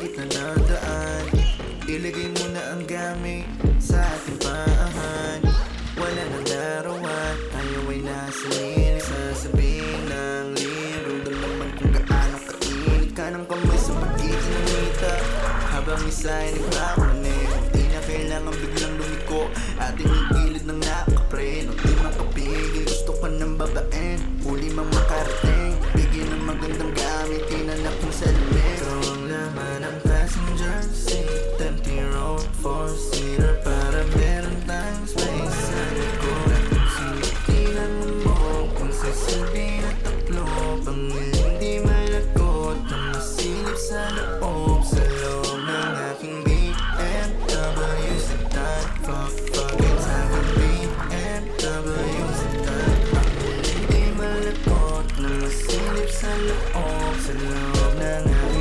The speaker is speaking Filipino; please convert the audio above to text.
gitna ng daan. Ilagay mo na ang gamit sa ating paahan. Wala nang larawan, tayo ay nasa lilim. Sasabihin ng liro, doon naman kung gaano kainit ka ng kamay sa pagitan ng mita. Habang isa ay nagmamaneho, di na kailangan biglang lumiko. Ating igilid ng nakapre, nung di makapigil, gusto ka ng babaen. Huli mang makarating, bigyan ng magandang gamit, tinanak mo sa lamig. Ikaw ang laman ng passenger seat, empty road, four-seater, para meron tayong space sa likod. Sinitilan mo kung sasabihin na tatlo, pangiling di malakot na masilip sa loob. Sa loob ng aking BMW sedan, fuck-fucking sa aking BMW sedan, pangiling di malakot na masilip sa loob. Sa loob ng aking